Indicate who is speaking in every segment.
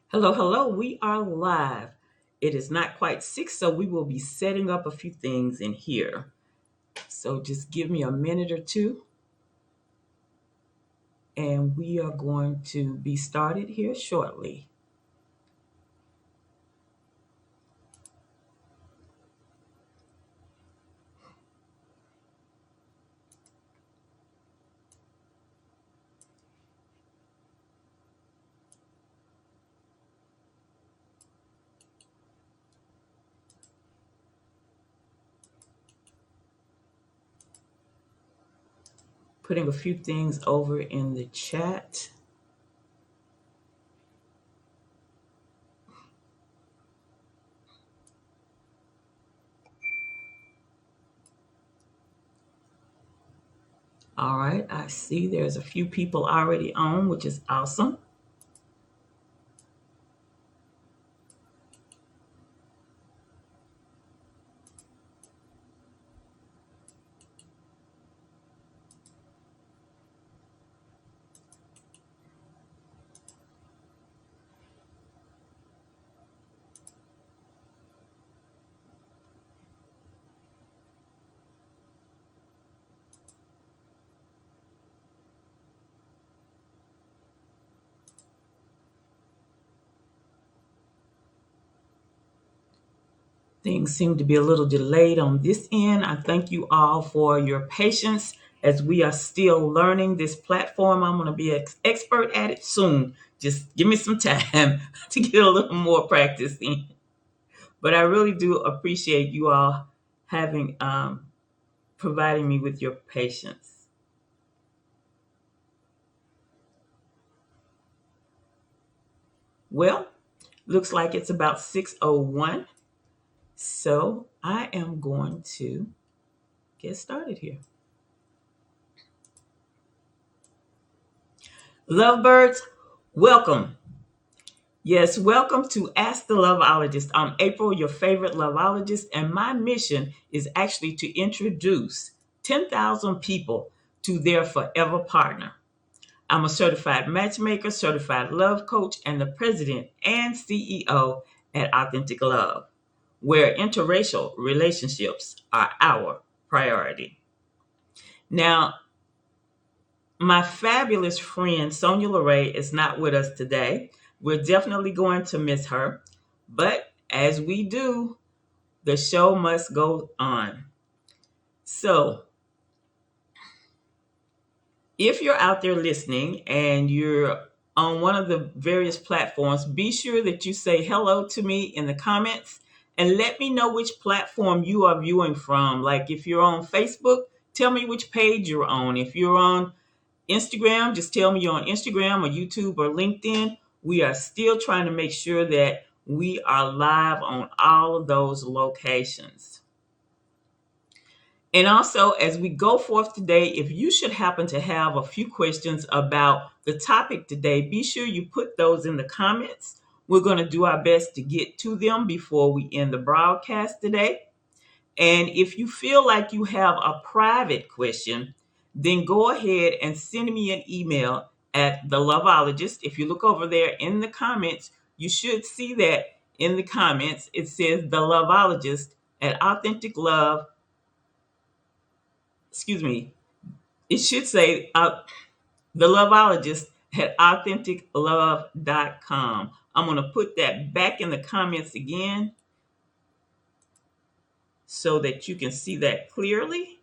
Speaker 1: Hello, hello. We are live. It is not quite 6, so we will be setting up a few things in here. So just give me a minute or two, and we are going to be started here shortly. Putting a few things over in the chat. All right, I see there's a few people already on, which is awesome. Things seem to be a little delayed on this end. I thank you all for your patience as we are still learning this platform. I'm going to be an expert at it soon. Just give me some time to get a little more practice in. But I really do appreciate you all having providing me with your patience. Well, looks like it's about 6:01. So I am going to get started here. Lovebirds, welcome. Yes, welcome to Ask the Loveologist. I'm April, your favorite loveologist, and my mission is actually to introduce 10,000 people to their forever partner. I'm a certified matchmaker, certified love coach, and the president and CEO at Authentic Love, where interracial relationships are our priority. Now, my fabulous friend Sonia LeRae is not with us today. We're definitely going to miss her. But as we do, the show must go on. So, if you're out there listening and you're on one of the various platforms, be sure that you say hello to me in the comments and let me know which platform you are viewing from. Like if you're on Facebook, tell me which page you're on. If you're on Instagram, just tell me you're on Instagram or YouTube or LinkedIn. We are still trying to make sure that we are live on all of those locations. And also, as we go forth today, if you should happen to have a few questions about the topic today, be sure you put those in the comments. We're going to do our best to get to them before we end the broadcast today. And if you feel like you have a private question, then go ahead and send me an email at the Loveologist. If you look over there in the comments, you should see that in the comments. It says the Loveologist at Authentic Love. Excuse me. It should say the Loveologist at authenticlove.com. I'm going to put that back in the comments again so that you can see that clearly.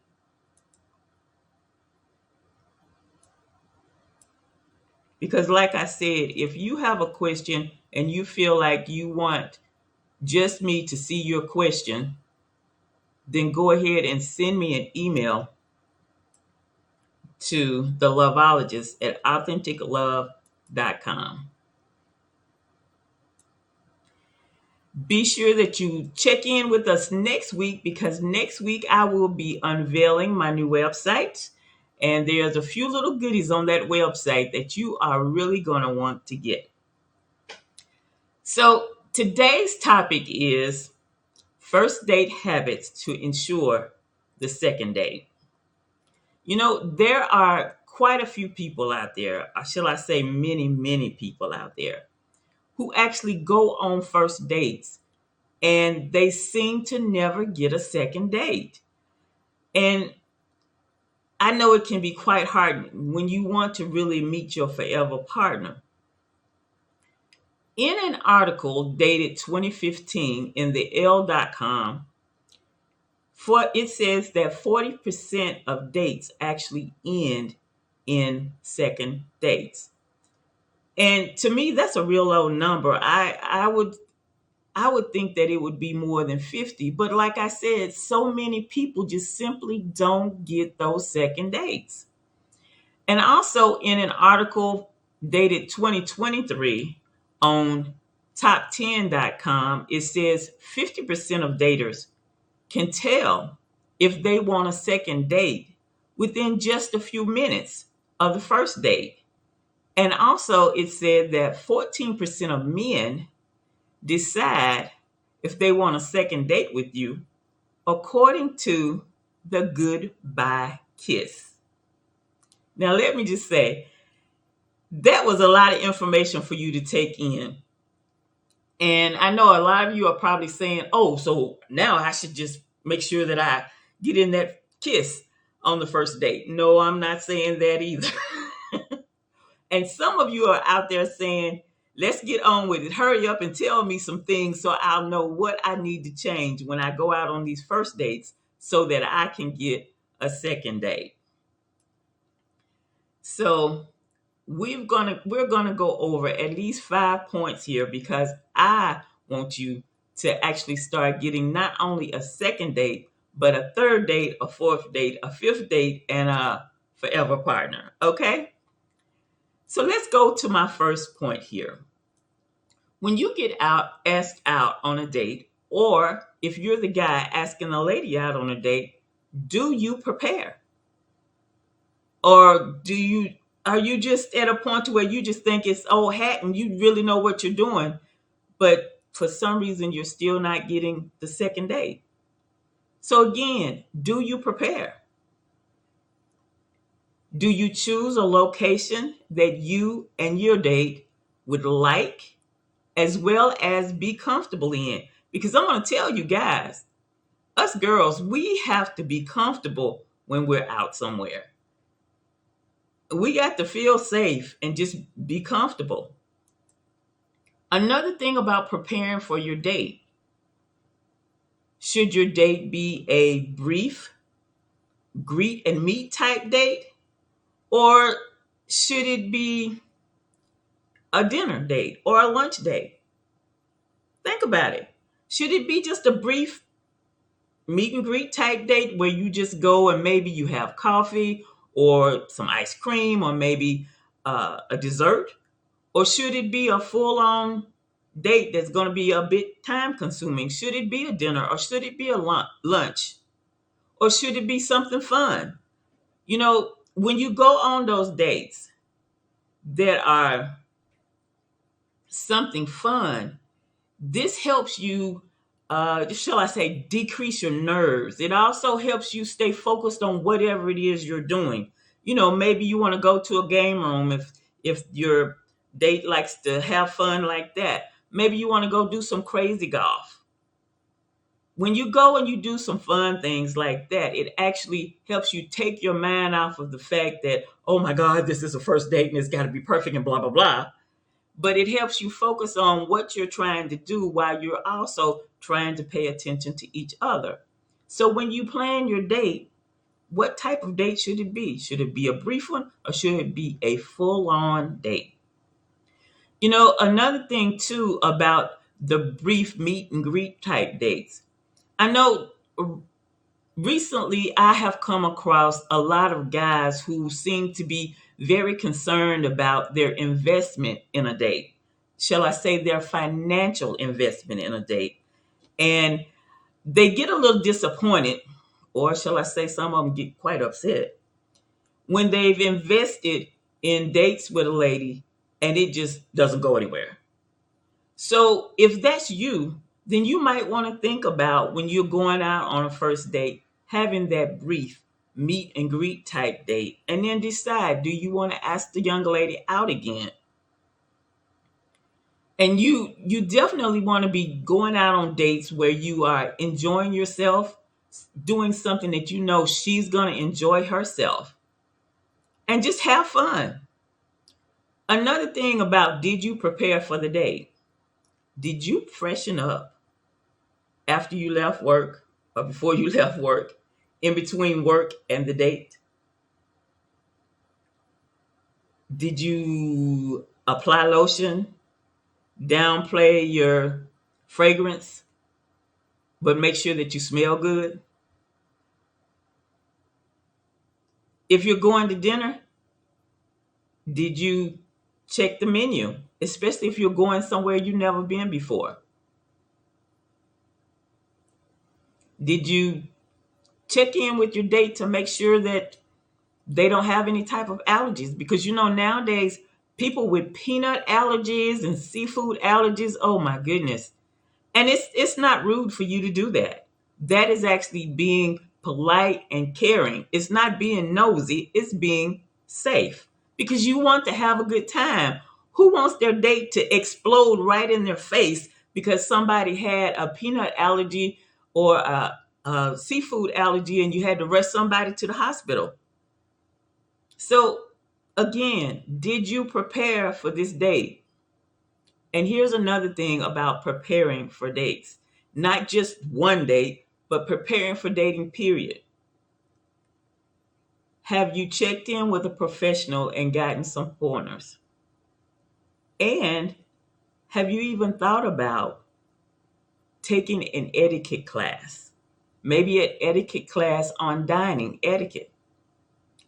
Speaker 1: Because, like I said, if you have a question and you feel like you want just me to see your question, then go ahead and send me an email to the Loveologist at authenticlove.com. Be sure that you check in with us next week because next week I will be unveiling my new website. And there's a few little goodies on that website that you are really going to want to get. So today's topic is first date habits to ensure the second date. You know, there are quite a few people out there, or shall I say many, many people out there, who actually go on first dates and they seem to never get a second date. And I know it can be quite hard when you want to really meet your forever partner. In an article dated 2015 in the L.com, it says that 40% of dates actually end in second dates. And to me, that's a real low number. I would think that it would be more than 50. But like I said, so many people just simply don't get those second dates. And also in an article dated 2023 on top10.com, it says 50% of daters can tell if they want a second date within just a few minutes of the first date. And also it said that 14% of men decide if they want a second date with you according to the goodbye kiss. Now, let me just say, that was a lot of information for you to take in. And I know a lot of you are probably saying, oh, so now I should just make sure that I get in that kiss on the first date. No, I'm not saying that either. And some of you are out there saying, let's get on with it. Hurry up and tell me some things so I'll know what I need to change when I go out on these first dates so that I can get a second date. So we're gonna go over at least 5 points here because I want you to actually start getting not only a second date, but a third date, a fourth date, a fifth date, and a forever partner. Okay? So let's go to my first point here. When you get asked out on a date, or if you're the guy asking a lady out on a date, do you prepare? Or are you just at a point where you just think it's old hat and you really know what you're doing, but for some reason you're still not getting the second date? So again, do you prepare? Do you choose a location that you and your date would like as well as be comfortable in? Because I'm going to tell you guys, us girls, we have to be comfortable when we're out somewhere. We got to feel safe and just be comfortable. Another thing about preparing for your date, should your date be a brief greet and meet type date, or should it be a dinner date or a lunch date? Think about it. Should it be just a brief meet and greet type date where you just go and maybe you have coffee or some ice cream or maybe a dessert? Or should it be a full-on date that's going to be a bit time consuming? Should it be a dinner or should it be a lunch? Or should it be something fun? You know, when you go on those dates that are something fun, this helps you, shall I say, decrease your nerves. It also helps you stay focused on whatever it is you're doing. You know, maybe you want to go to a game room if your date likes to have fun like that. Maybe you want to go do some crazy golf. When you go and you do some fun things like that, it actually helps you take your mind off of the fact that, oh my God, this is a first date and it's got to be perfect and blah, blah, blah. But it helps you focus on what you're trying to do while you're also trying to pay attention to each other. So when you plan your date, what type of date should it be? Should it be a brief one or should it be a full-on date? You know, another thing too about the brief meet and greet type dates. I know recently I have come across a lot of guys who seem to be very concerned about their investment in a date. Shall I say their financial investment in a date? And they get a little disappointed, or shall I say some of them get quite upset when they've invested in dates with a lady and it just doesn't go anywhere. So if that's you, then you might want to think about when you're going out on a first date, having that brief meet and greet type date, and then decide, do you want to ask the young lady out again? And you definitely want to be going out on dates where you are enjoying yourself, doing something that you know she's going to enjoy herself, and just have fun. Another thing about, did you prepare for the date? Did you freshen up after you left work, or before you left work, in between work and the date? Did you apply lotion, downplay your fragrance, but make sure that you smell good? If you're going to dinner, did you check the menu, especially if you're going somewhere you've never been before? Did you check in with your date to make sure that they don't have any type of allergies? Because nowadays, people with peanut allergies and seafood allergies, oh my goodness. And it's not rude for you to do that. That is actually being polite and caring. It's not being nosy, it's being safe, because you want to have a good time. Who wants their date to explode right in their face because somebody had a peanut allergy or a seafood allergy and you had to rush somebody to the hospital? So, again, did you prepare for this date? And here's another thing about preparing for dates: not just one date, but preparing for dating, period. Have you checked in with a professional and gotten some pointers? And have you even thought about taking an etiquette class? Maybe an etiquette class on dining etiquette.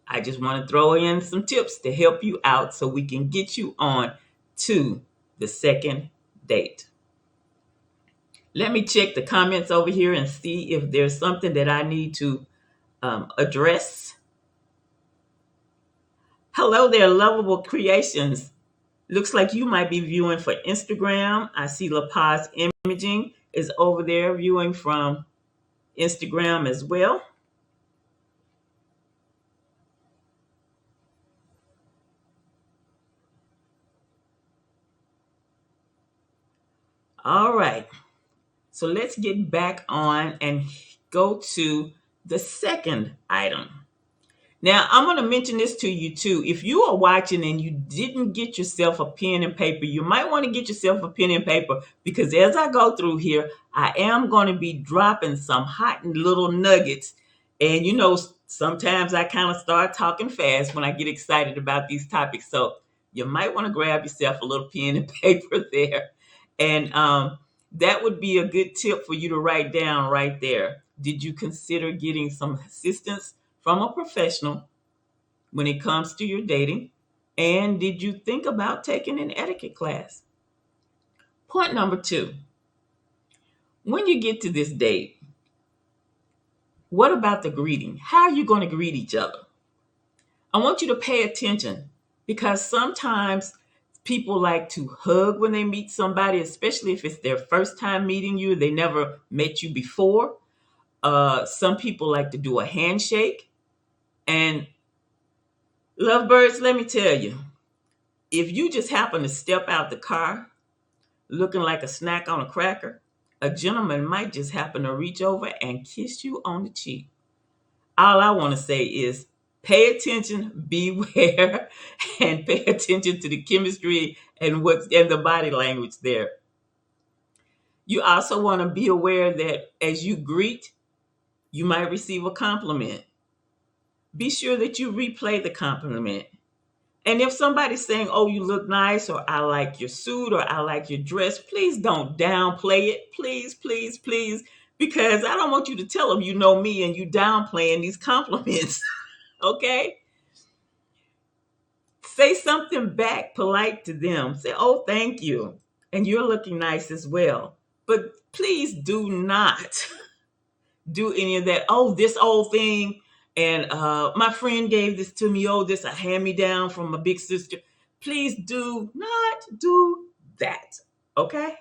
Speaker 1: I just want to throw in some tips to help you out so we can get you on to the second date. Let me check the comments over here and see if there's something that I need to address. Hello there, lovable creations. Looks like you might be viewing for Instagram. I see La Paz Imaging is over there viewing from Instagram as well. All right. So let's get back on and go to the second item. Now, I'm going to mention this to you too. If you are watching and you didn't get yourself a pen and paper, you might want to get yourself a pen and paper, because as I go through here, I am going to be dropping some hot little nuggets. And sometimes I kind of start talking fast when I get excited about these topics. So you might want to grab yourself a little pen and paper there. And that would be a good tip for you to write down right there. Did you consider getting some assistance from a professional when it comes to your dating? And did you think about taking an etiquette class? Point number 2: when you get to this date, what about the greeting? How are you going to greet each other? I want you to pay attention, because sometimes people like to hug when they meet somebody, especially if it's their first time meeting you, they never met you before. Some people like to do a handshake. And lovebirds, let me tell you, if you just happen to step out the car looking like a snack on a cracker, a gentleman might just happen to reach over and kiss you on the cheek. All I want to say is, pay attention, beware, and pay attention to the chemistry and the body language there. You also want to be aware that as you greet, you might receive a compliment. Be sure that you replay the compliment. And if somebody's saying, "Oh, you look nice," or "I like your suit," or "I like your dress," please don't downplay it. Please, please, please. Because I don't want you to tell them you know me and you downplaying these compliments. Okay? Say something back polite to them. Say, "Oh, thank you. And you're looking nice as well." But please do not do any of that. "Oh, this old thing. And my friend gave this to me. Oh, this a hand-me-down from my big sister." Please do not do that. Okay?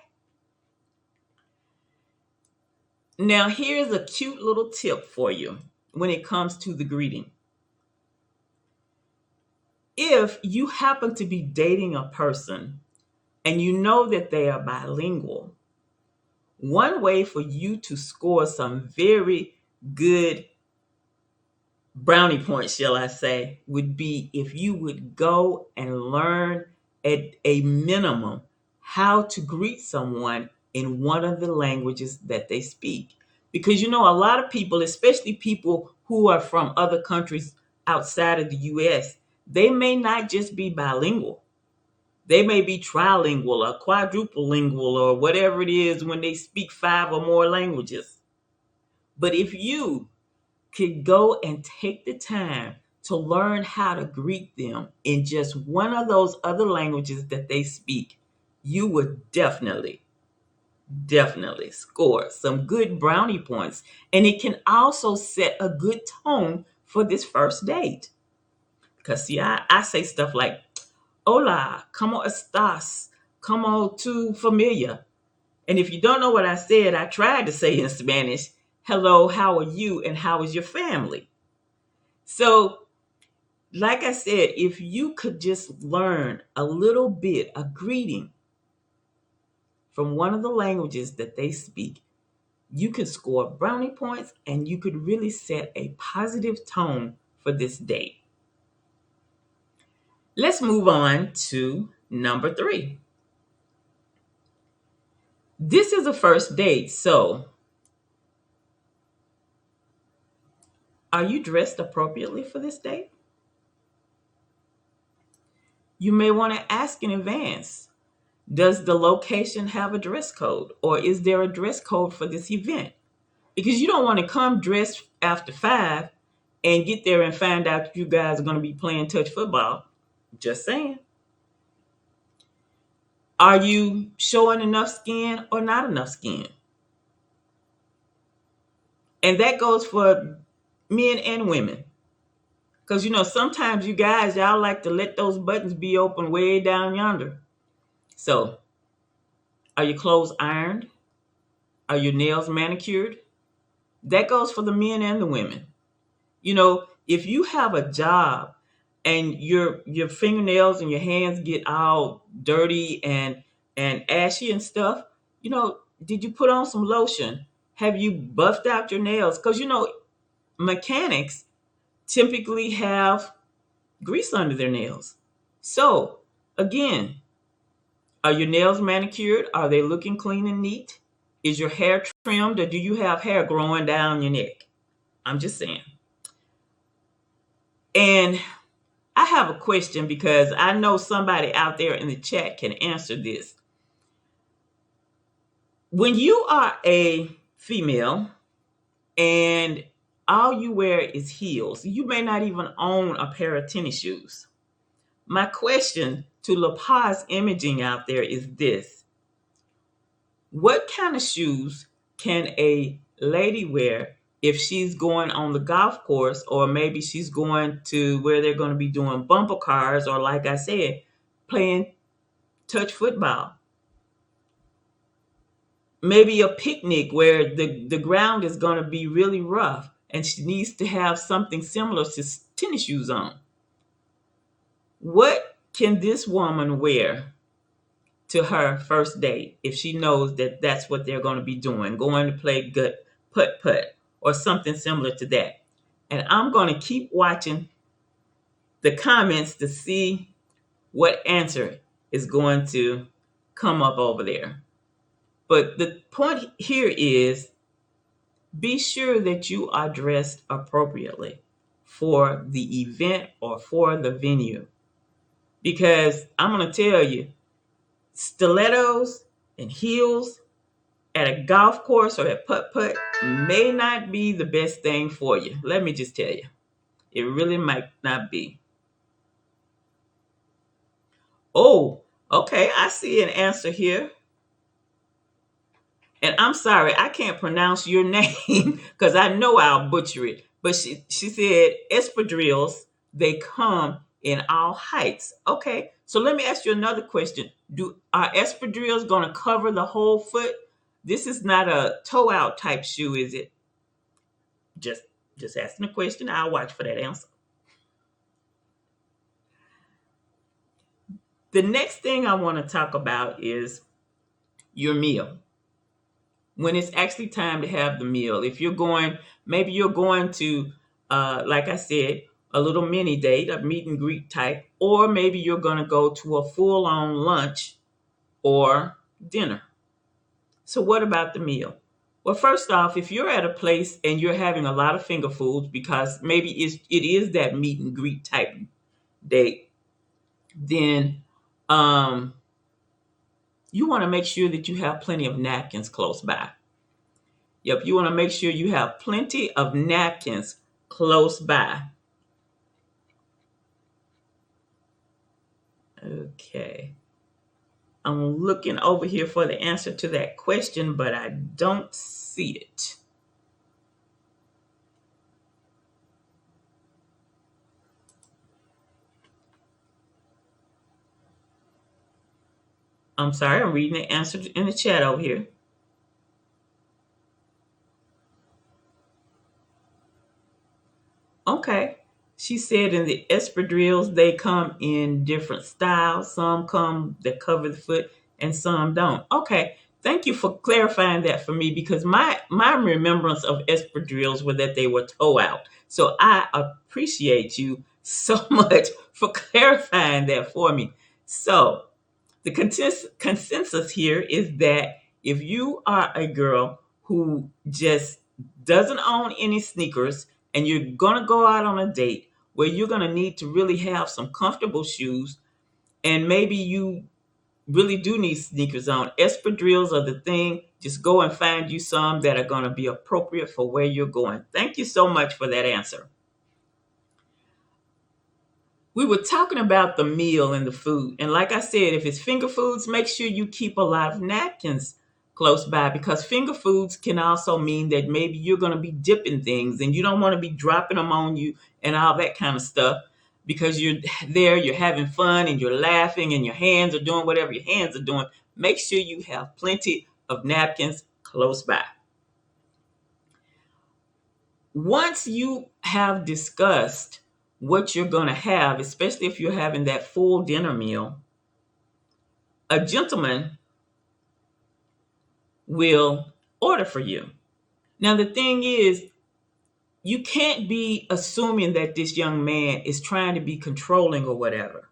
Speaker 1: Now, here's a cute little tip for you when it comes to the greeting. If you happen to be dating a person and you know that they are bilingual, one way for you to score some very good brownie points, shall I say, would be if you would go and learn at a minimum how to greet someone in one of the languages that they speak. Because you know, a lot of people, especially people who are from other countries outside of the US, they may not just be bilingual. They may be trilingual or quadruple lingual or whatever it is when they speak five or more languages. But if you could go and take the time to learn how to greet them in just one of those other languages that they speak, you would definitely score some good brownie points. And it can also set a good tone for this first date. Because, see, I say stuff like, hola, como estás? Como tu familia? And if you don't know what I said, I tried to say in Spanish, hello, how are you? And how is your family? So, like I said, if you could just learn a little bit, a greeting from one of the languages that they speak, you could score brownie points and you could really set a positive tone for this date. Let's move on to number 3. This is a first date, so are you dressed appropriately for this date? You may want to ask in advance. Does the location have a dress code, or is there a dress code for this event? Because you don't want to come dressed after 5 and get there and find out you guys are going to be playing touch football. Just saying. Are you showing enough skin or not enough skin? And that goes for men and women. Because, you know, sometimes you guys, y'all like to let those buttons be open way down yonder. So, are your clothes ironed? Are your nails manicured? That goes for the men and the women. You know, if you have a job and your fingernails and your hands get all dirty and ashy and stuff, you know, did you put on some lotion? Have you buffed out your nails? Because you know, mechanics typically have grease under their nails. So again, are your nails manicured? Are they looking clean and neat? Is your hair trimmed, or do you have hair growing down your neck? I'm just saying. And I have a question because I know somebody out there in the chat can answer this. When you are a female and all you wear is heels, you may not even own a pair of tennis shoes. My question to La Paz Imaging out there is this: what kind of shoes can a lady wear if she's going on the golf course, or maybe she's going to where they're going to be doing bumper cars, or like I said, playing touch football? Maybe a picnic where the ground is going to be really rough and she needs to have something similar to tennis shoes on. What can this woman wear to her first date if she knows that that's what they're going to be doing, going to play good putt putt or something similar to that? And I'm going to keep watching the comments to see what answer is going to come up over there. But the point here is, be sure that you are dressed appropriately for the event or for the venue. Because I'm going to tell you, stilettos and heels at a golf course or at putt putt may not be the best thing for you. Let me just tell you, it really might not be. Oh, okay, I see an answer here. And I'm sorry, I can't pronounce your name because I know I'll butcher it. But she said espadrilles, they come in all heights. Okay, so let me ask you another question. Are espadrilles going to cover the whole foot? This is not a toe out type shoe, is it? Just just asking a question. I'll watch for that answer. The next thing I want to talk about is your meal. When it's actually time to have the meal. If you're going, maybe you're going to, like I said, a little mini date, a meet and greet type, or maybe you're going to go to a full on lunch or dinner. So, what about the meal? Well, first off, if you're at a place and you're having a lot of finger foods because maybe it is that meet and greet type date, then you want to make sure that you have plenty of napkins close by. Yep, you want to make sure you have plenty of napkins close by. Okay. I'm looking over here for the answer to that question, but I don't see it. I'm sorry, I'm reading the answer in the chat over here. Okay. She said in the espadrilles, they come in different styles. Some come that cover the foot and some don't. Okay. Thank you for clarifying that for me because my remembrance of espadrilles were that they were toe out. So I appreciate you so much for clarifying that for me. So the consensus here is that if you are a girl who just doesn't own any sneakers and you're going to go out on a date where you're going to need to really have some comfortable shoes and maybe you really do need sneakers on, espadrilles are the thing. Just go and find you some that are going to be appropriate for where you're going. Thank you so much for that answer. We were talking about the meal and the food. And like I said, if it's finger foods, make sure you keep a lot of napkins close by because finger foods can also mean that maybe you're going to be dipping things and you don't want to be dropping them on you and all that kind of stuff because you're there, you're having fun and you're laughing and your hands are doing whatever your hands are doing. Make sure you have plenty of napkins close by. Once you have discussed what you're going to have, especially if you're having that full dinner meal, a gentleman will order for you. Now, the thing is, you can't be assuming that this young man is trying to be controlling or whatever.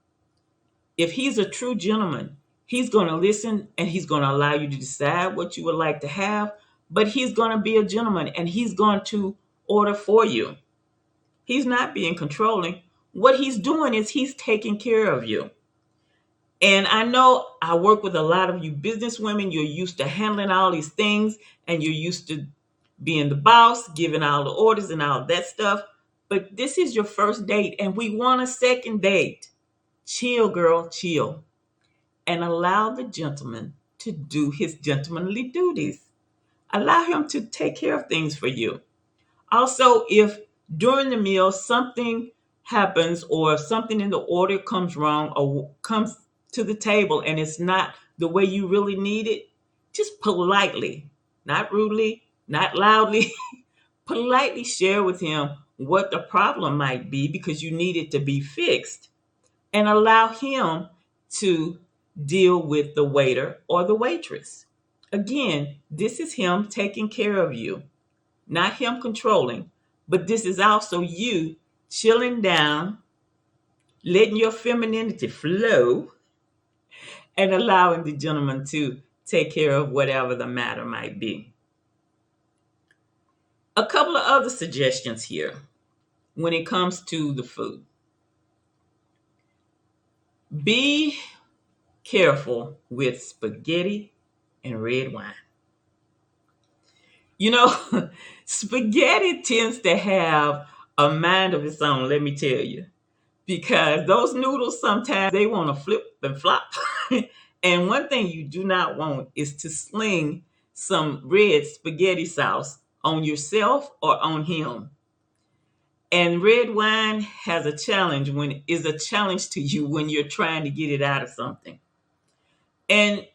Speaker 1: If he's a true gentleman, he's going to listen and he's going to allow you to decide what you would like to have, but he's going to be a gentleman and he's going to order for you. He's not being controlling. What he's doing is he's taking care of you. And I know I work with a lot of you business women. You're used to handling all these things and you're used to being the boss, giving all the orders and all that stuff. But this is your first date and we want a second date. Chill, girl, chill. And allow the gentleman to do his gentlemanly duties. Allow him to take care of things for you. Also, if during the meal something happens or something in the order comes wrong or comes to the table and it's not the way you really need it, just politely, not rudely, not loudly, politely share with him what the problem might be because you need it to be fixed and allow him to deal with the waiter or the waitress. Again, this is him taking care of you, not him controlling, but this is also you chilling down, letting your femininity flow, and allowing the gentleman to take care of whatever the matter might be. A couple of other suggestions here when it comes to the food. Be careful with spaghetti and red wine. You know, spaghetti tends to have a mind of its own, let me tell you, because those noodles sometimes they want to flip and flop. And one thing you do not want is to sling some red spaghetti sauce on yourself or on him. And red wine is a challenge to you when you're trying to get it out of something. And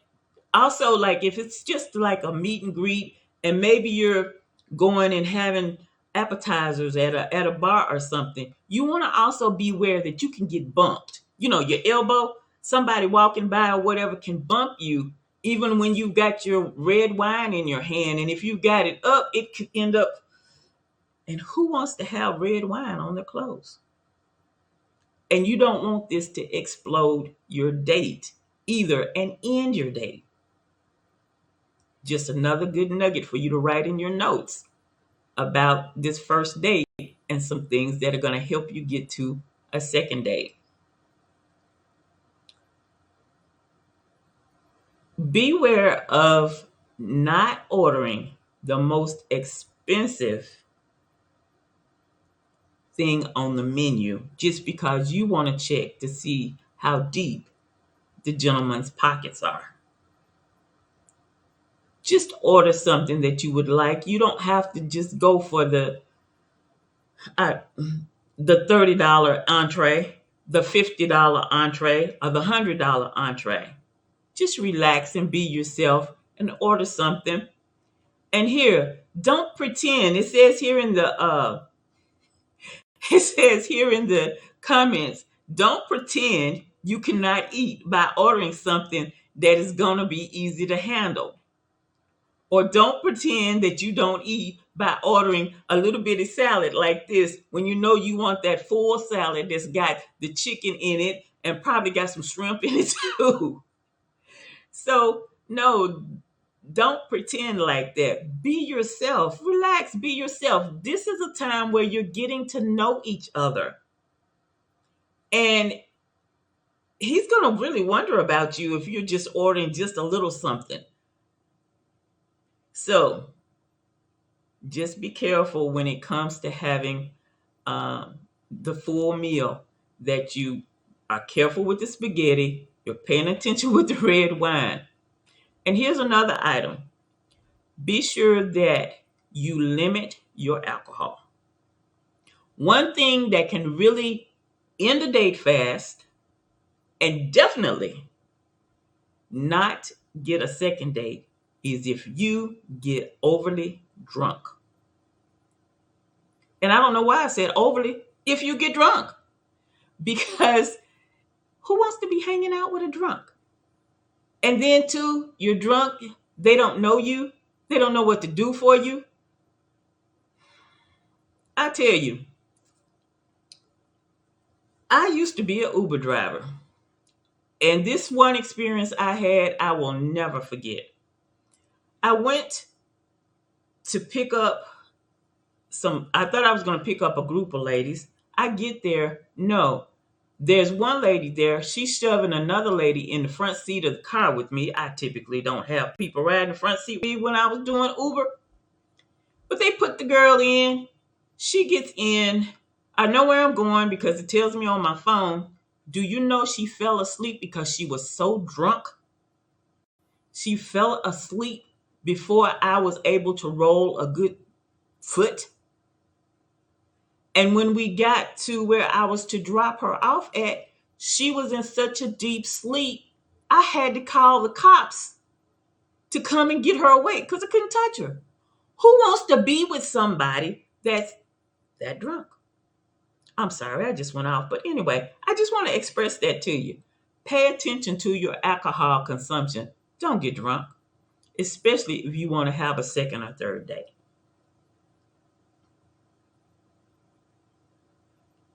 Speaker 1: also, like if it's just like a meet and greet, and maybe you're going and having appetizers at a bar or something, you want to also be aware that you can get bumped. You know, your elbow. somebody walking by or whatever can bump you, even when you've got your red wine in your hand. And if you got it up, it could end up. And who wants to have red wine on their clothes? And you don't want this to explode your date either and end your date. Just another good nugget for you to write in your notes about this first date and some things that are going to help you get to a second date. Beware of not ordering the most expensive thing on the menu just because you want to check to see how deep the gentleman's pockets are. Just order something that you would like. You don't have to just go for uh, the $30 entree, the $50 entree, or the $100 entree. Just relax and be yourself and order something. And here, don't pretend. It says here in the comments, don't pretend you cannot eat by ordering something that is going to be easy to handle. Or don't pretend that you don't eat by ordering a little bitty salad like this when you know you want that full salad that's got the chicken in it and probably got some shrimp in it too. So, no, don't pretend like that. Be yourself. Relax, be yourself. This is a time where you're getting to know each other. And he's going to really wonder about you if you're just ordering just a little something. So, just be careful when it comes to having the full meal, that you are careful with the spaghetti, you're paying attention with the red wine. And here's another item. Be sure that you limit your alcohol. One thing that can really end a date fast and definitely not get a second date is if you get overly drunk. And I don't know why I said overly, if you get drunk. Because who wants to be hanging out with a drunk? And then too, you're drunk, they don't know you, they don't know what to do for you. I tell you, I used to be an Uber driver. And this one experience I had, I will never forget. I went to pick up I thought I was going to pick up a group of ladies. I get there, no. There's one lady there. She's shoving another lady in the front seat of the car with me. I typically don't have people ride in the front seat with me when I was doing Uber. But they put the girl in. She gets in. I know where I'm going because it tells me on my phone. Do you know she fell asleep because she was so drunk? She fell asleep before I was able to roll a good foot. And when we got to where I was to drop her off at, she was in such a deep sleep, I had to call the cops to come and get her awake because I couldn't touch her. Who wants to be with somebody that's that drunk? I'm sorry, I just went off. But anyway, I just want to express that to you. Pay attention to your alcohol consumption. Don't get drunk, especially if you want to have a second or third date.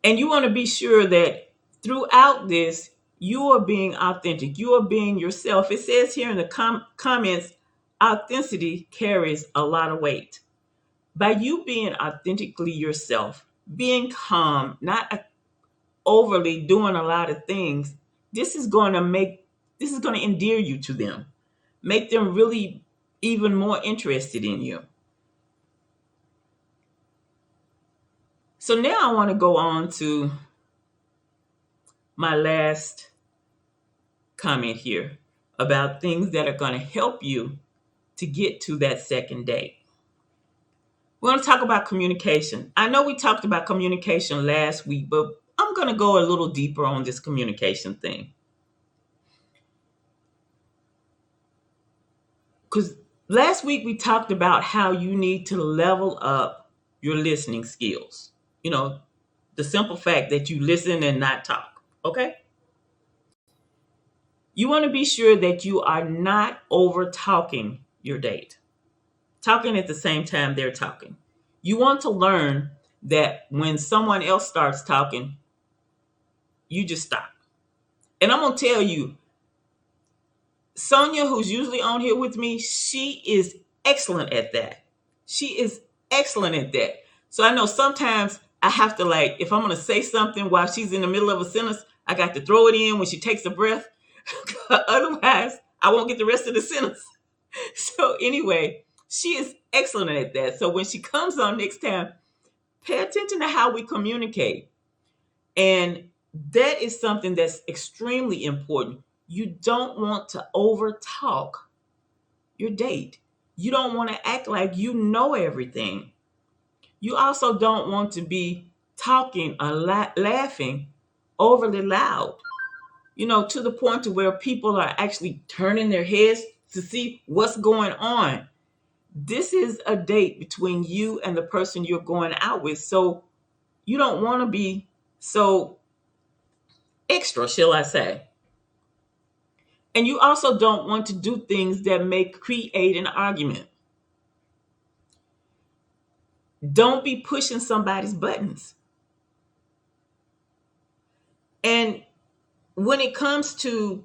Speaker 1: And you want to be sure that throughout this, you are being authentic. You are being yourself. It says here in the comments, authenticity carries a lot of weight. By you being authentically yourself, being calm, not overly doing a lot of things, this is going to endear you to them, make them really even more interested in you. So now I want to go on to my last comment here about things that are going to help you to get to that second date. We're going to talk about communication. I know we talked about communication last week, but I'm going to go a little deeper on this communication thing. Because last week we talked about how you need to level up your listening skills. You know, the simple fact that you listen and not talk, okay? You want to be sure that you are not over talking your date, talking at the same time they're talking. You want to learn that when someone else starts talking, you just stop. And I'm going to tell you, Sonia, who's usually on here with me, she is excellent at that. She is excellent at that. So I know sometimes I have to, like, if I'm going to say something while she's in the middle of a sentence, I got to throw it in when she takes a breath. Otherwise, I won't get the rest of the sentence. So anyway, she is excellent at that. So when she comes on next time, pay attention to how we communicate. And that is something that's extremely important. You don't want to over talk your date. You don't want to act like you know everything. You also don't want to be talking or laughing overly loud, to the point to where people are actually turning their heads to see what's going on. This is a date between you and the person you're going out with. So you don't want to be so extra, shall I say. And you also don't want to do things that may create an argument. Don't be pushing somebody's buttons. And when it comes to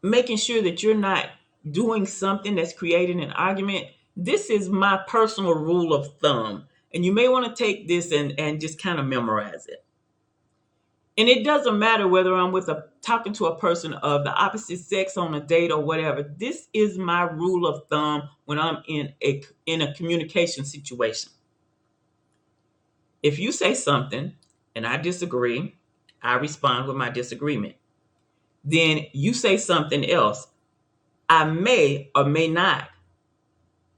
Speaker 1: making sure that you're not doing something that's creating an argument, this is my personal rule of thumb. And you may want to take this and just kind of memorize it. And it doesn't matter whether I'm talking to a person of the opposite sex on a date or whatever. This is my rule of thumb when I'm in a communication situation. If you say something and I disagree, I respond with my disagreement. Then you say something else, I may or may not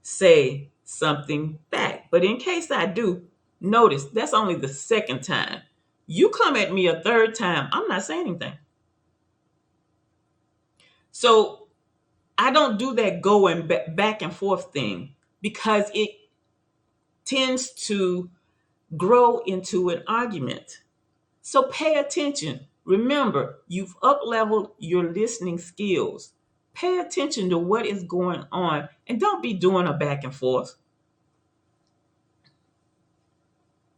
Speaker 1: say something back. But in case I do, notice that's only the second time. You come at me a third time, I'm not saying anything. So I don't do that going back and forth thing because it tends to grow into an argument. So pay attention. Remember, you've up-leveled your listening skills. Pay attention to what is going on and don't be doing a back and forth.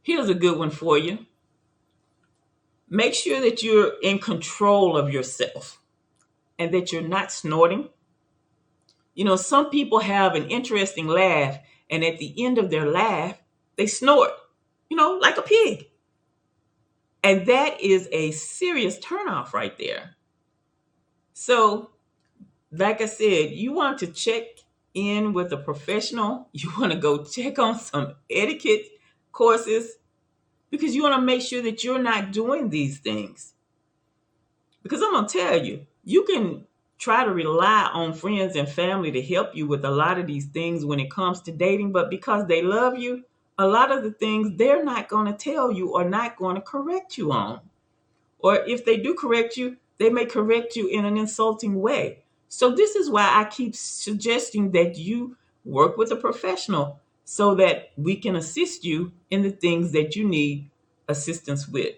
Speaker 1: Here's a good one for you. Make sure that you're in control of yourself and that you're not snorting. Some people have an interesting laugh, and at the end of their laugh, they snort, like a pig. And that is a serious turnoff right there. So, like I said, you want to check in with a professional. You want to go check on some etiquette courses because you want to make sure that you're not doing these things. Because I'm going to tell you, you can try to rely on friends and family to help you with a lot of these things when it comes to dating, but because they love you, a lot of the things they're not going to tell you or not going to correct you on. Or if they do correct you, they may correct you in an insulting way. So this is why I keep suggesting that you work with a professional so that we can assist you in the things that you need assistance with.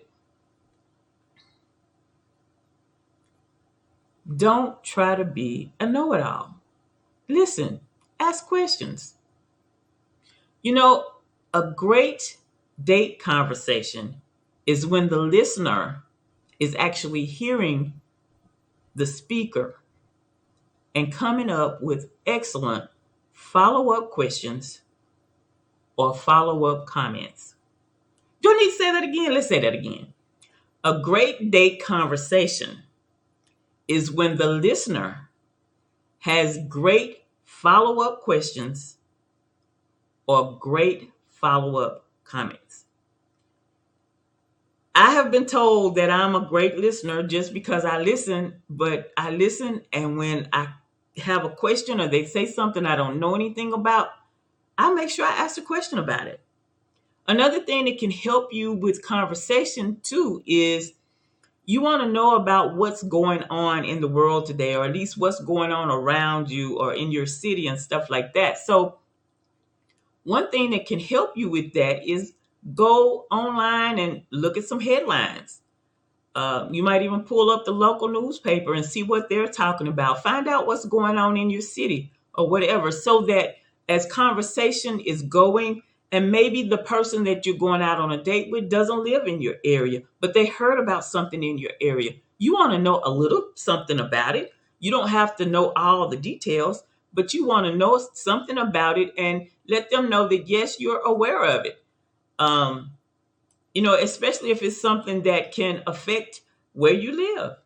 Speaker 1: Don't try to be a know-it-all. Listen, ask questions. A great date conversation is when the listener is actually hearing the speaker and coming up with excellent follow-up questions or follow-up comments. Do I need to say that again? Let's say that again. A great date conversation is when the listener has great follow-up questions or great follow-up comments. I have been told that I'm a great listener just because I listen, but I listen, and when I have a question or they say something I don't know anything about, I make sure I ask a question about it. Another thing that can help you with conversation too is you want to know about what's going on in the world today, or at least what's going on around you or in your city and stuff like that. So one thing that can help you with that is go online and look at some headlines. You might even pull up the local newspaper and see what they're talking about. Find out what's going on in your city or whatever, so that as conversation is going, and maybe the person that you're going out on a date with doesn't live in your area, but they heard about something in your area. You want to know a little something about it. You don't have to know all the details, but you want to know something about it and let them know that, yes, you're aware of it. Um, especially if it's something that can affect where you live.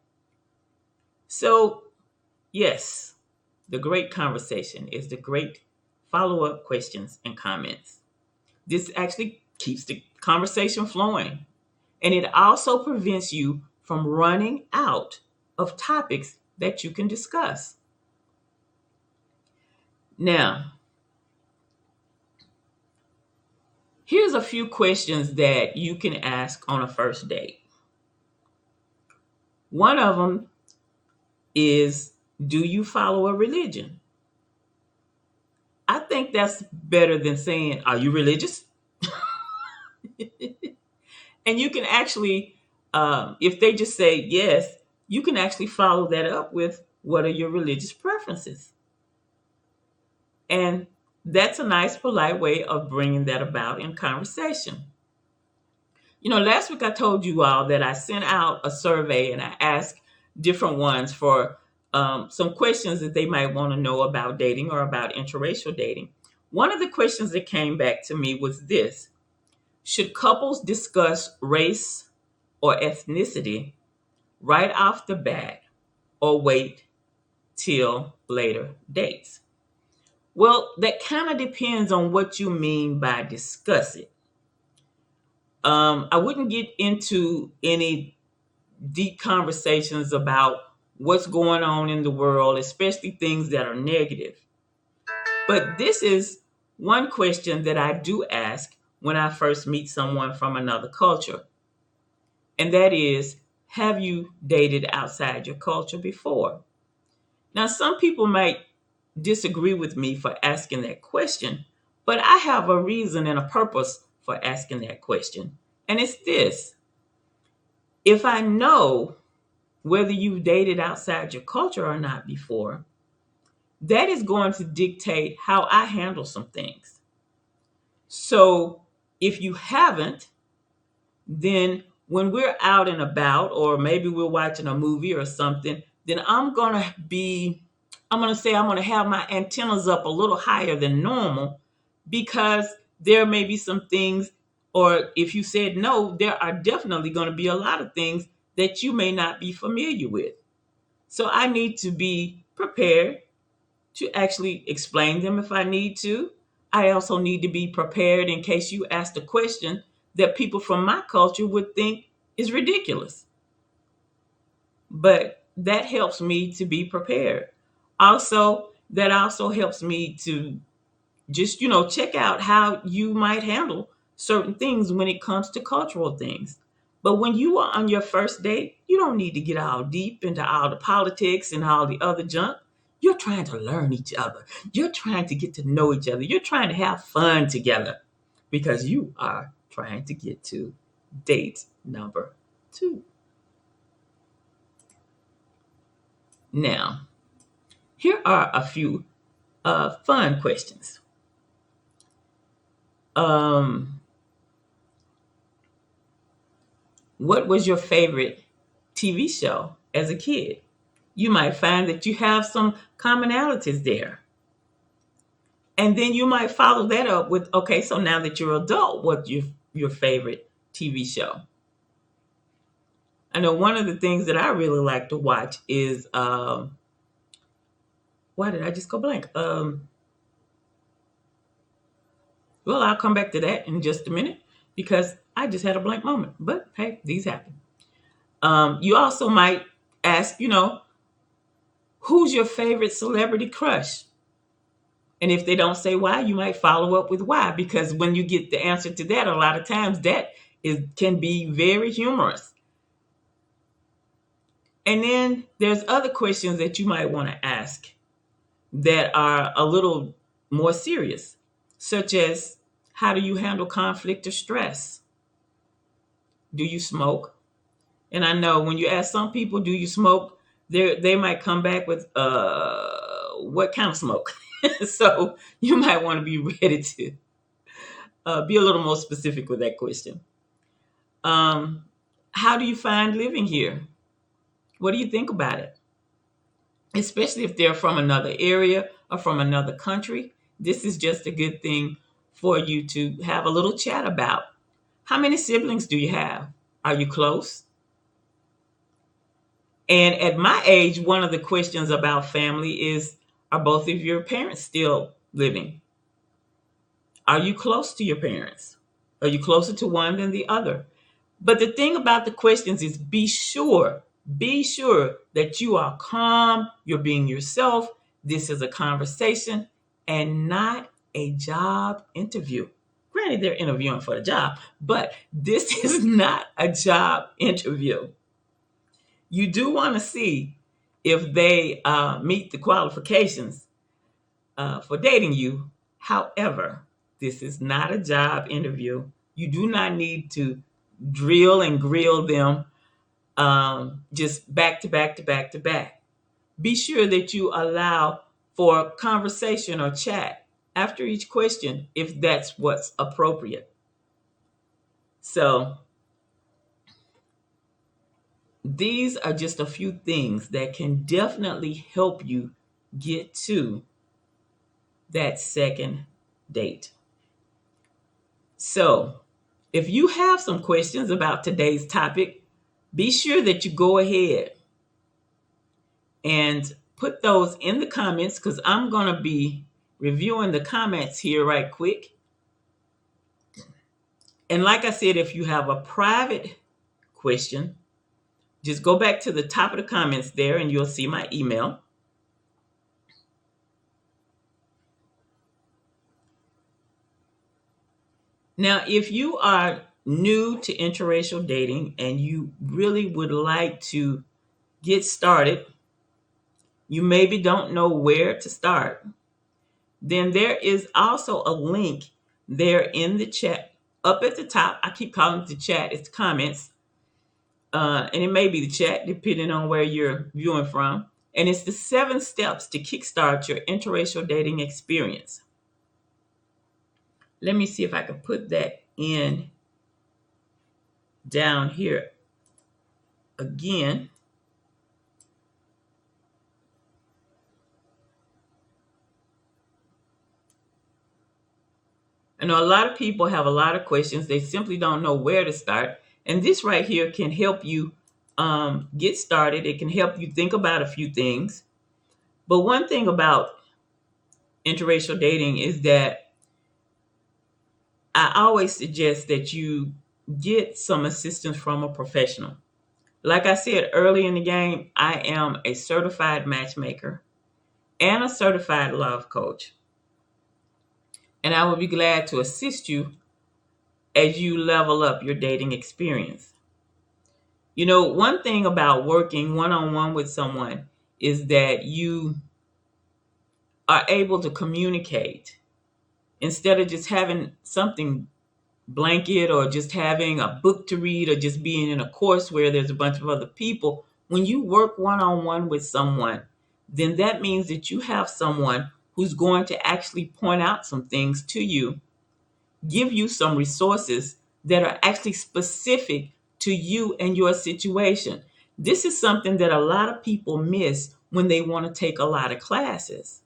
Speaker 1: So, yes, the great conversation is the great follow up questions and comments. This actually keeps the conversation flowing, and it also prevents you from running out of topics that you can discuss. Now, here's a few questions that you can ask on a first date. One of them is, do you follow a religion? I think that's better than saying, are you religious? And you can actually, if they just say yes, you can actually follow that up with, what are your religious preferences? And that's a nice, polite way of bringing that about in conversation. Last week I told you all that I sent out a survey and I asked different ones for some questions that they might want to know about dating or about interracial dating. One of the questions that came back to me was this: should couples discuss race or ethnicity right off the bat, or wait till later dates? Well, that kind of depends on what you mean by discuss it. I wouldn't get into any deep conversations about what's going on in the world, especially things that are negative. But this is one question that I do ask when I first meet someone from another culture. And that is, have you dated outside your culture before? Now, some people might disagree with me for asking that question, but I have a reason and a purpose for asking that question. And it's this: if I know whether you've dated outside your culture or not before, that is going to dictate how I handle some things. So if you haven't, then when we're out and about, or maybe we're watching a movie or something, then I'm going to say I'm going to have my antennas up a little higher than normal, because there may be some things, or if you said no, there are definitely going to be a lot of things that you may not be familiar with. So I need to be prepared to actually explain them if I need to. I also need to be prepared in case you ask a question that people from my culture would think is ridiculous. But that helps me to be prepared. Also, that also helps me to just, check out how you might handle certain things when it comes to cultural things. But when you are on your first date, you don't need to get all deep into all the politics and all the other junk. You're trying to learn each other. You're trying to get to know each other. You're trying to have fun together, because you are trying to get to date number 2. Now, here are a few fun questions. What was your favorite TV show as a kid? You might find that you have some commonalities there. And then you might follow that up with, okay, so now that you're an adult, what's your favorite TV show? I know one of the things that I really like to watch is, why did I just go blank? Well, I'll come back to that in just a minute, because I just had a blank moment. But hey, these happen. You also might ask, who's your favorite celebrity crush? And if they don't say why, you might follow up with why, because when you get the answer to that, a lot of times that can be very humorous. And then there's other questions that you might want to ask that are a little more serious, such as, how do you handle conflict or stress? Do you smoke? And I know when you ask some people, do you smoke? They might come back with what kind of smoke? So you might want to be ready to be a little more specific with that question. Um, how do you find living here? What do you think about it? Especially if they're from another area or from another country. This is just a good thing for you to have a little chat about. How many siblings do you have? Are you close? And at my age, one of the questions about family is, are both of your parents still living? Are you close to your parents? Are you closer to one than the other? But the thing about the questions is be sure that you are calm, you're being yourself. This is a conversation and not a job interview. Granted, they're interviewing for a job, but this is not a job interview. You do want to see if they meet the qualifications for dating you. However, this is not a job interview. You do not need to drill and grill them just back to back to back to back. Be sure that you allow for conversation or chat after each question if that's what's appropriate. So, these are just a few things that can definitely help you get to that second date. So, if you have some questions about today's topic, be sure that you go ahead and put those in the comments because I'm going to be reviewing the comments here right quick. And like I said, if you have a private question, just go back to the top of the comments there and you'll see my email. Now, if you are new to interracial dating and you really would like to get started, you maybe don't know where to start, then there is also a link there in the chat up at the top. I keep calling it the chat, it's comments. And it may be the chat depending on where you're viewing from. And it's the 7 steps to kickstart your interracial dating experience. Let me see if I can put that in down here again. I know a lot of people have a lot of questions. They simply don't know where to start. And this right here can help you get started. It can help you think about a few things. But one thing about interracial dating is that I always suggest that you get some assistance from a professional. Like I said early in the game, I am a certified matchmaker and a certified love coach. And I will be glad to assist you as you level up your dating experience. You know, one thing about working one on one with someone is that you are able to communicate instead of just having something blanket or just having a book to read or just being in a course where there's a bunch of other people. When you work one on one with someone, then that means that you have someone who's going to actually point out some things to you, give you some resources that are actually specific to you and your situation. This is something that a lot of people miss when they want to take a lot of classes.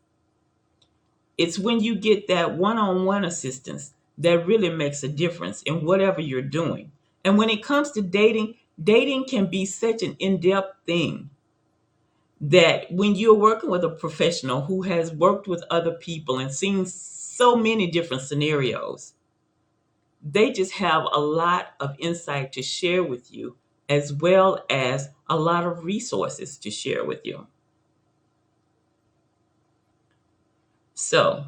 Speaker 1: It's when you get that one-on-one assistance that really makes a difference in whatever you're doing. And when it comes to dating, dating can be such an in-depth thing that when you're working with a professional who has worked with other people and seen so many different scenarios, they just have a lot of insight to share with you as well as a lot of resources to share with you. So,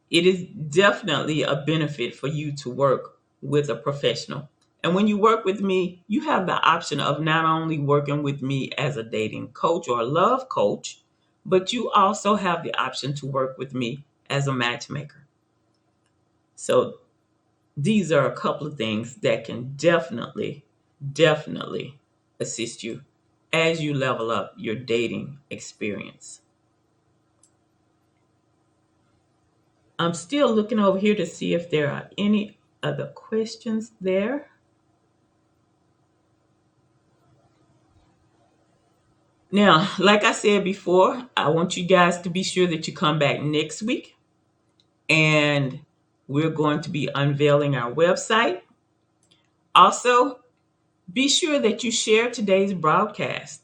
Speaker 1: it is definitely a benefit for you to work with a professional. And when you work with me, you have the option of not only working with me as a dating coach or a love coach, but you also have the option to work with me as a matchmaker. So these are a couple of things that can definitely assist you as you level up your dating experience. I'm still looking over here to see if there are any other questions there. Now, like I said before, I want you guys to be sure that you come back next week, and we're going to be unveiling our website. Also, be sure that you share today's broadcast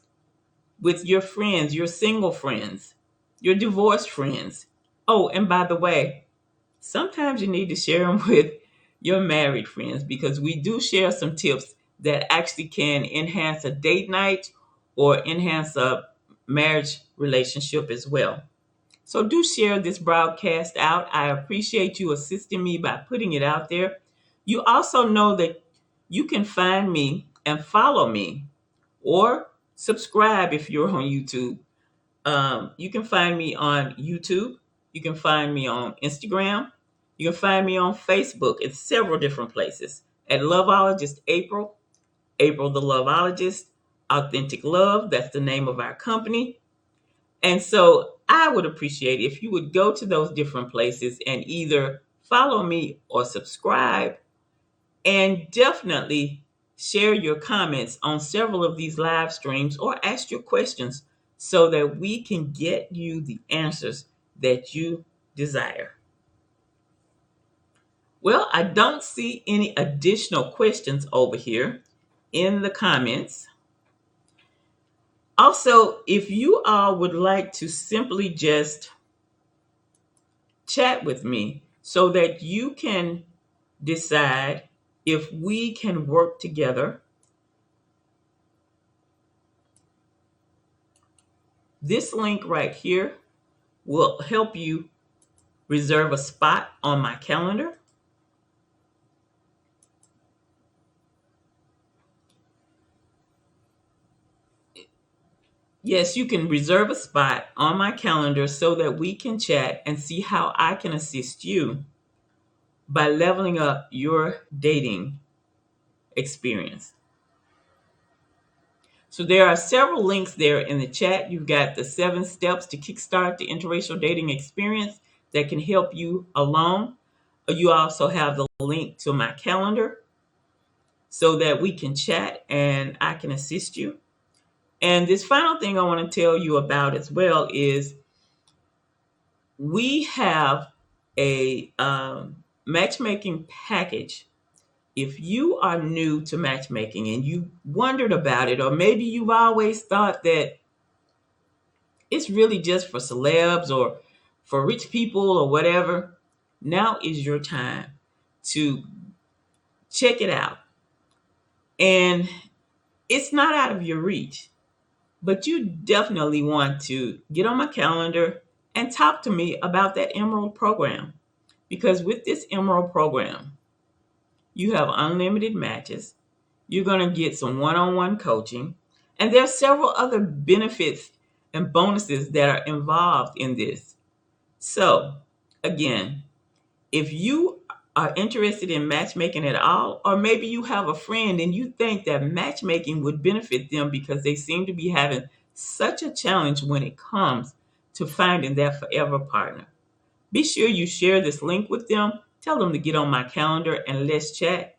Speaker 1: with your friends, your single friends, your divorced friends. Oh, and by the way, sometimes you need to share them with your married friends, because we do share some tips that actually can enhance a date night or enhance a marriage relationship as well. So do share this broadcast out. I appreciate you assisting me by putting it out there. You also know that you can find me and follow me or subscribe if you're on YouTube. You can find me on YouTube. You can find me on Instagram. You can find me on Facebook in several different places at LOVEologist April, April the Loveologist, Authentic Love. That's the name of our company. And so I would appreciate if you would go to those different places and either follow me or subscribe, and definitely share your comments on several of these live streams or ask your questions so that we can get you the answers that you desire. Well, I don't see any additional questions over here in the comments. Also, if you all would like to simply just chat with me so that you can decide if we can work together, this link right here will help you reserve a spot on my calendar. Yes, you can reserve a spot on my calendar so that we can chat and see how I can assist you by leveling up your dating experience. So there are several links there in the chat. You've got the 7 steps to kickstart the interracial dating experience that can help you along. You also have the link to my calendar so that we can chat and I can assist you. And this final thing I want to tell you about as well is we have a matchmaking package. If you are new to matchmaking and you wondered about it, or maybe you've always thought that it's really just for celebs or for rich people or whatever, now is your time to check it out. And it's not out of your reach, but you definitely want to get on my calendar and talk to me about that Emerald program. Because with this Emerald program, you have unlimited matches. You're going to get some one-on-one coaching. And there are several other benefits and bonuses that are involved in this. So, again, if you are interested in matchmaking at all, or maybe you have a friend and you think that matchmaking would benefit them because they seem to be having such a challenge when it comes to finding that forever partner, be sure you share this link with them. Tell them to get on my calendar and let's chat.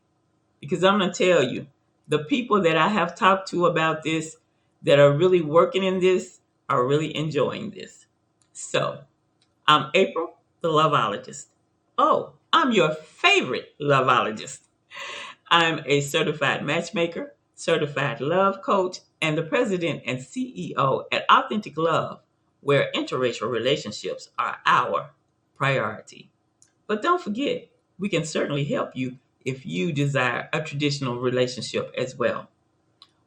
Speaker 1: Because I'm going to tell you, the people that I have talked to about this that are really working in this are really enjoying this. So, I'm April, the Loveologist. Oh, I'm your favorite loveologist. I'm a certified matchmaker, certified love coach, and the president and CEO at Authentic Love, where interracial relationships are our priority. But don't forget, we can certainly help you if you desire a traditional relationship as well.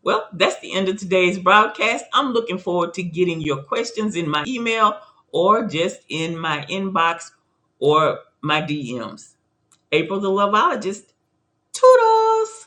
Speaker 1: Well, that's the end of today's broadcast. I'm looking forward to getting your questions in my email or just in my inbox or my DMs. April the Loveologist. Toodles!